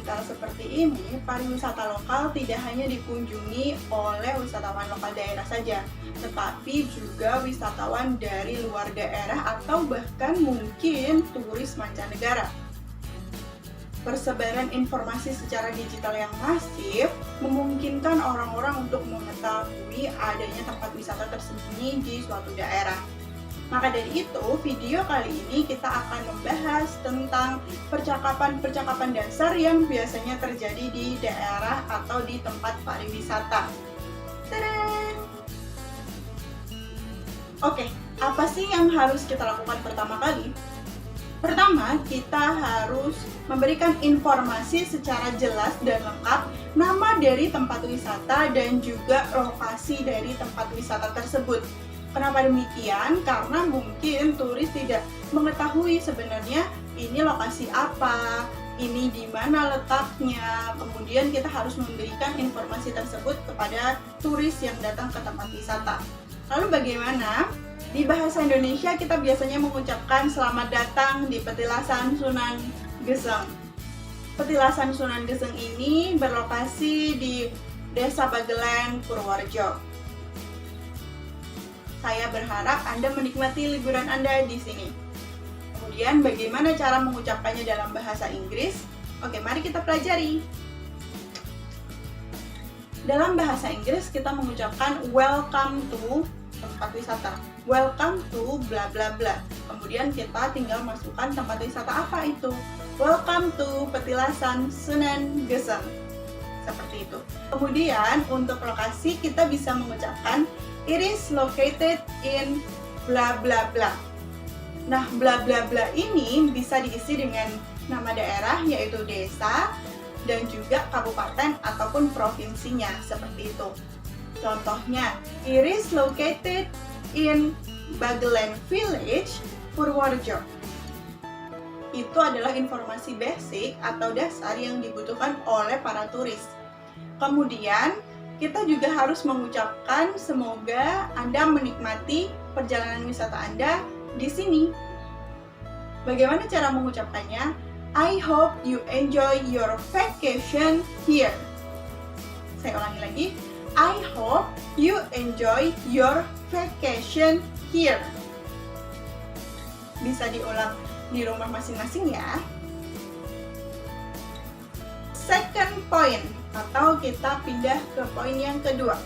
digital seperti ini, pariwisata lokal tidak hanya dikunjungi oleh wisatawan lokal daerah saja, tetapi juga wisatawan dari luar daerah atau bahkan mungkin turis mancanegara. Persebaran informasi secara digital yang masif memungkinkan orang-orang untuk mengetahui adanya tempat wisata tersembunyi di suatu daerah. Maka dari itu, video kali ini kita akan membahas tentang percakapan-percakapan dasar yang biasanya terjadi di daerah atau di tempat pariwisata. Tadang! Oke, apa sih yang harus kita lakukan pertama kali? Pertama, kita harus memberikan informasi secara jelas dan lengkap nama dari tempat wisata dan juga lokasi dari tempat wisata tersebut. Kenapa demikian? Karena mungkin turis tidak mengetahui sebenarnya ini lokasi apa, ini di mana letaknya. Kemudian kita harus memberikan informasi tersebut kepada turis yang datang ke tempat wisata. Lalu bagaimana? Di bahasa Indonesia kita biasanya mengucapkan selamat datang di Petilasan Sunan Geseng. Petilasan Sunan Geseng ini berlokasi di Desa Bagelen, Purworejo. Saya berharap Anda menikmati liburan Anda di sini. Kemudian bagaimana cara mengucapkannya dalam bahasa Inggris? Oke, mari kita pelajari. Dalam bahasa Inggris kita mengucapkan welcome to tempat wisata. Welcome to bla bla bla. Kemudian kita tinggal masukkan tempat wisata apa itu. Welcome to Petilasan Sunan Geseng. Seperti itu. Kemudian untuk lokasi kita bisa mengucapkan it is located in bla bla bla. Nah, bla bla bla ini bisa diisi dengan nama daerah yaitu desa dan juga kabupaten ataupun provinsinya seperti itu. Contohnya, it is located in Bagelen Village, Purworejo. Itu adalah informasi basic atau dasar yang dibutuhkan oleh para turis. Kemudian, kita juga harus mengucapkan semoga Anda menikmati perjalanan wisata Anda di sini. Bagaimana cara mengucapkannya? I hope you enjoy your vacation here. Saya ulangi lagi. I hope you enjoy your vacation here. Bisa diulang di rumah masing-masing ya. Second point, atau kita pindah ke poin yang kedua.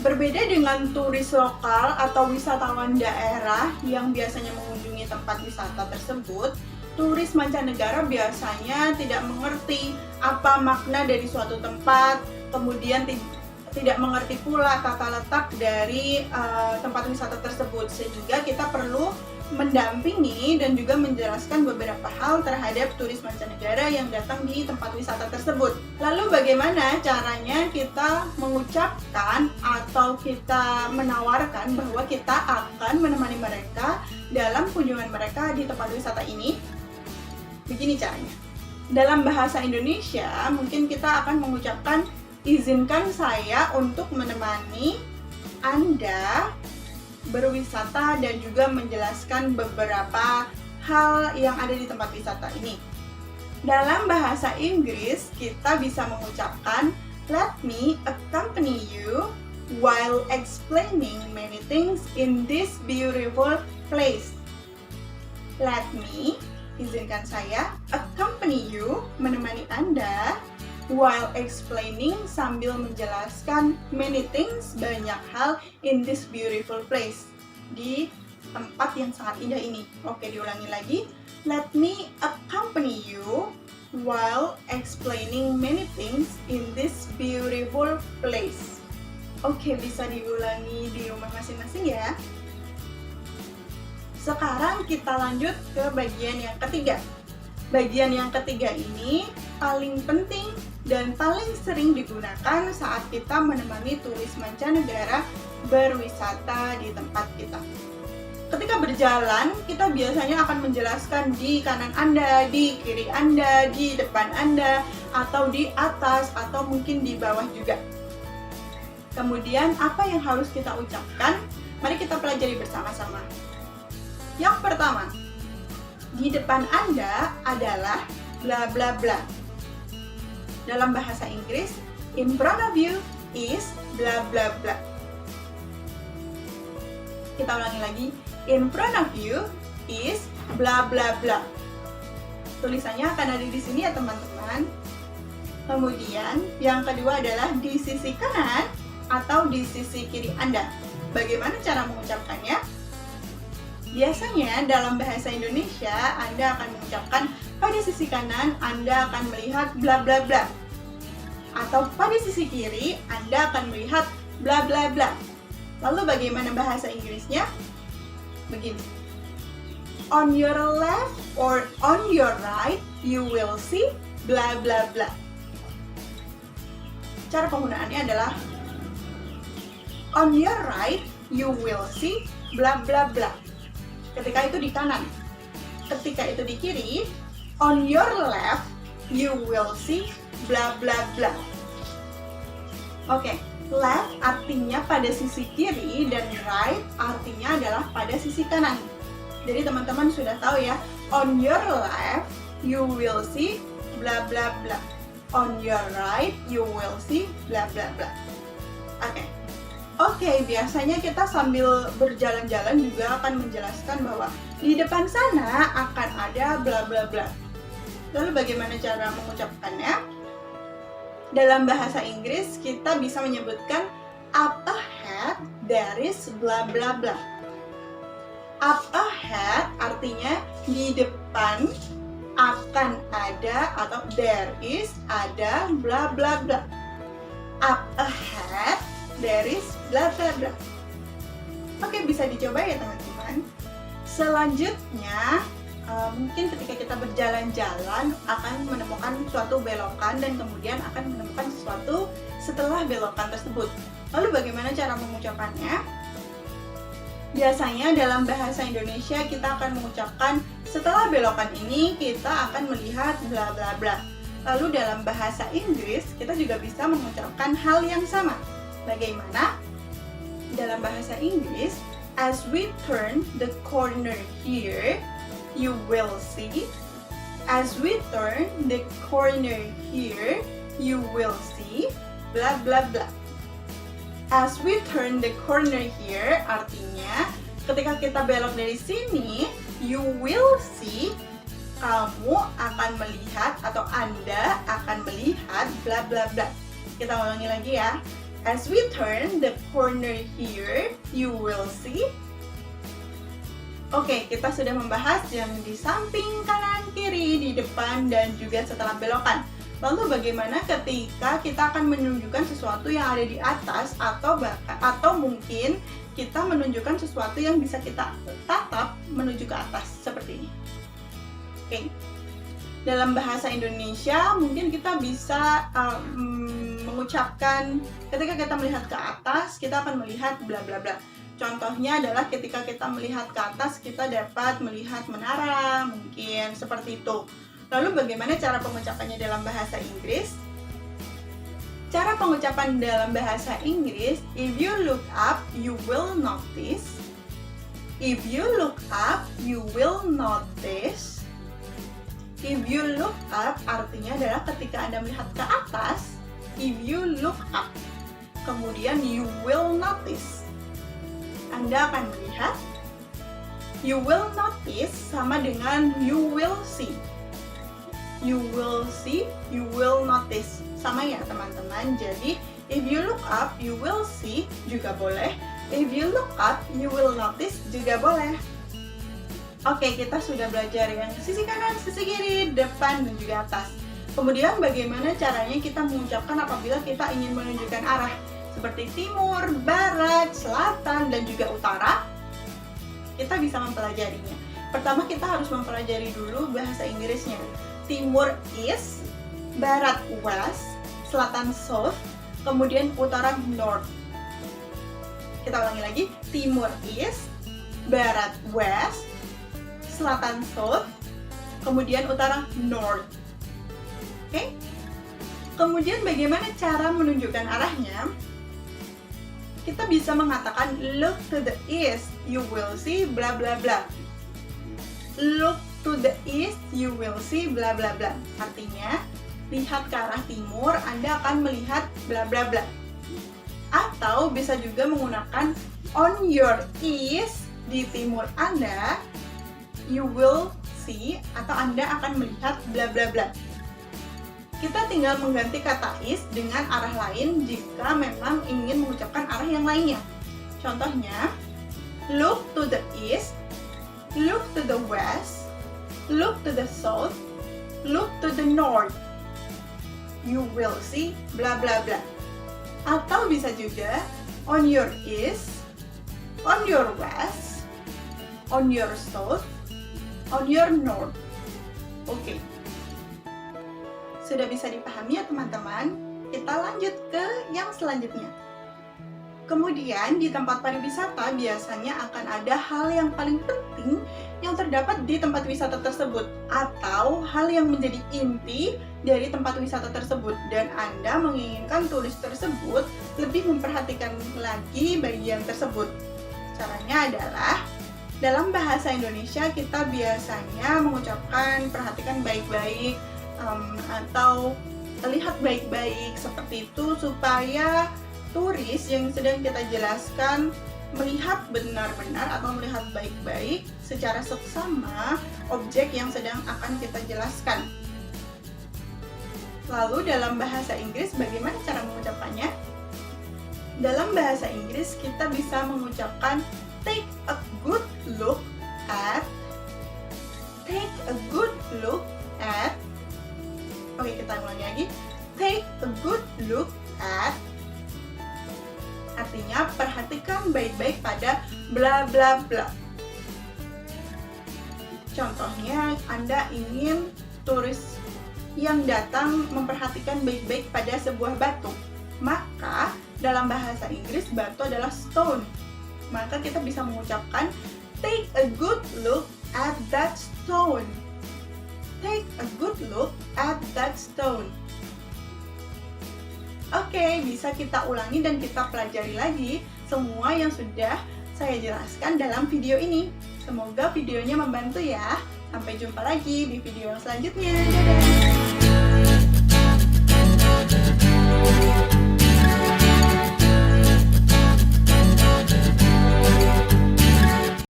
Berbeda dengan turis lokal atau wisatawan daerah yang biasanya mengunjungi tempat wisata tersebut, turis mancanegara biasanya tidak mengerti apa makna dari suatu tempat, kemudian tidak mengerti pula tata letak dari tempat wisata tersebut, sehingga kita perlu mendampingi dan juga menjelaskan beberapa hal terhadap turis mancanegara yang datang di tempat wisata tersebut. Lalu bagaimana caranya kita mengucapkan atau kita menawarkan bahwa kita akan menemani mereka dalam kunjungan mereka di tempat wisata ini? Begini caranya. Dalam bahasa Indonesia, mungkin kita akan mengucapkan izinkan saya untuk menemani Anda berwisata dan juga menjelaskan beberapa hal yang ada di tempat wisata ini. Dalam bahasa Inggris, kita bisa mengucapkan let me accompany you while explaining many things in this beautiful place. Let me, izinkan saya, accompany you, menemani Anda while explaining, sambil menjelaskan many things, banyak hal in this beautiful place, di tempat yang sangat indah ini. Oke, diulangi lagi. Let me accompany you while explaining many things in this beautiful place. Oke, bisa diulangi di rumah masing-masing ya. Sekarang kita lanjut ke bagian yang ketiga. Bagian yang ketiga ini paling penting dan paling sering digunakan saat kita menemani turis mancanegara berwisata di tempat kita. Ketika berjalan, kita biasanya akan menjelaskan di kanan Anda, di kiri Anda, di depan Anda, atau di atas, atau mungkin di bawah juga. Kemudian, apa yang harus kita ucapkan? Mari kita pelajari bersama-sama. Yang pertama, di depan Anda adalah bla bla bla. Dalam bahasa Inggris, in front of you is bla bla bla. Kita ulangi lagi, in front of you is bla bla bla. Tulisannya akan ada di sini ya teman-teman. Kemudian yang kedua adalah di sisi kanan atau di sisi kiri Anda. Bagaimana cara mengucapkannya? Biasanya dalam bahasa Indonesia Anda akan mengucapkan pada sisi kanan Anda akan melihat bla bla bla. Atau pada sisi kiri Anda akan melihat bla bla bla. Lalu bagaimana bahasa Inggrisnya? Begini. On your left or on your right you will see bla bla bla. Cara penggunaannya adalah on your right you will see bla bla bla. Ketika itu di kanan. Ketika itu di kiri, on your left you will see bla bla bla. Oke, left artinya pada sisi kiri dan right artinya adalah pada sisi kanan. Jadi teman-teman sudah tahu ya, on your left you will see bla bla bla. On your right you will see bla bla bla. Oke, biasanya kita sambil berjalan-jalan juga akan menjelaskan bahwa di depan sana akan ada bla bla bla. Lalu bagaimana cara mengucapkannya? Dalam bahasa Inggris kita bisa menyebutkan up ahead there is bla bla bla. Up ahead artinya di depan akan ada atau there is ada bla bla bla. Up ahead there is bla bla bla. Oke, bisa dicoba ya teman-teman. Selanjutnya mungkin ketika kita berjalan-jalan akan menemukan suatu belokan dan kemudian akan menemukan sesuatu setelah belokan tersebut. Lalu bagaimana cara mengucapkannya? Biasanya dalam bahasa Indonesia kita akan mengucapkan setelah belokan ini kita akan melihat bla bla bla. Lalu dalam bahasa Inggris kita juga bisa mengucapkan hal yang sama. Bagaimana? Dalam bahasa Inggris, as we turn the corner here, you will see. As we turn the corner here, you will see bla bla bla. As we turn the corner here artinya ketika kita belok dari sini, you will see, kamu akan melihat atau Anda akan melihat bla bla bla. Kita ulangi lagi ya. As we turn the corner here, you will see. Oke, kita sudah membahas yang di samping, kanan, kiri, di depan, dan juga setelah belokan. Lalu bagaimana ketika kita akan menunjukkan sesuatu yang ada di atas atau mungkin kita menunjukkan sesuatu yang bisa kita tatap menuju ke atas seperti ini. Oke. Dalam bahasa Indonesia mungkin kita bisa mengucapkan ketika kita melihat ke atas kita akan melihat bla bla bla. Contohnya adalah ketika kita melihat ke atas kita dapat melihat menara, mungkin seperti itu. Lalu bagaimana cara pengucapannya dalam bahasa Inggris? Cara pengucapan dalam bahasa Inggris, if you look up you will notice. If you look up you will notice. If you look up artinya adalah ketika Anda melihat ke atas, if you look up. Kemudian you will notice. Anda akan melihat. You will notice sama dengan you will see. You will see, you will notice. Sama ya teman-teman. Jadi if you look up, you will see juga boleh. If you look up, you will notice juga boleh. Oke, kita sudah belajar yang sisi kanan, sisi kiri, depan, dan juga atas. Kemudian bagaimana caranya kita mengucapkan apabila kita ingin menunjukkan arah seperti timur, barat, selatan, dan juga utara. Kita bisa mempelajarinya. Pertama kita harus mempelajari dulu bahasa Inggrisnya. Timur east, barat west, selatan south, kemudian utara north. Kita ulangi lagi. Timur east, barat west, selatan south, kemudian utara north. Oke? Kemudian bagaimana cara menunjukkan arahnya? Kita bisa mengatakan look to the east, you will see bla bla bla. Look to the east, you will see bla bla bla. Artinya, lihat ke arah timur, Anda akan melihat bla bla bla. Atau bisa juga menggunakan on your east, di timur Anda, you will see, atau Anda akan melihat bla bla bla. Kita tinggal mengganti kata east dengan arah lain jika memang ingin mengucapkan arah yang lainnya. Contohnya, look to the east, look to the west, look to the south, look to the north. You will see bla bla bla. Atau bisa juga on your east, on your west, on your south, on your north. Oke. Sudah bisa dipahami ya teman-teman? Kita lanjut ke yang selanjutnya. Kemudian di tempat pariwisata biasanya akan ada hal yang paling penting yang terdapat di tempat wisata tersebut, atau hal yang menjadi inti dari tempat wisata tersebut, dan Anda menginginkan turis tersebut lebih memperhatikan lagi bagian tersebut. Caranya adalah dalam bahasa Indonesia kita biasanya mengucapkan perhatikan baik-baik, atau lihat baik-baik seperti itu, supaya turis yang sedang kita jelaskan melihat benar-benar atau melihat baik-baik secara seksama objek yang sedang akan kita jelaskan. Lalu dalam bahasa Inggris bagaimana cara mengucapkannya? Dalam bahasa Inggris kita bisa mengucapkan take a good look at, take a good look at. Oke, kita ulangi lagi. Take a good look at, artinya perhatikan baik-baik pada bla bla bla. Contohnya, Anda ingin turis yang datang memperhatikan baik-baik pada sebuah batu. Maka dalam bahasa Inggris batu adalah stone. Maka kita bisa mengucapkan take a good look at that stone. Take a good look at that stone. Oke, bisa kita ulangi dan kita pelajari lagi semua yang sudah saya jelaskan dalam video ini. Semoga videonya membantu ya. Sampai jumpa lagi di video yang selanjutnya. Dadah!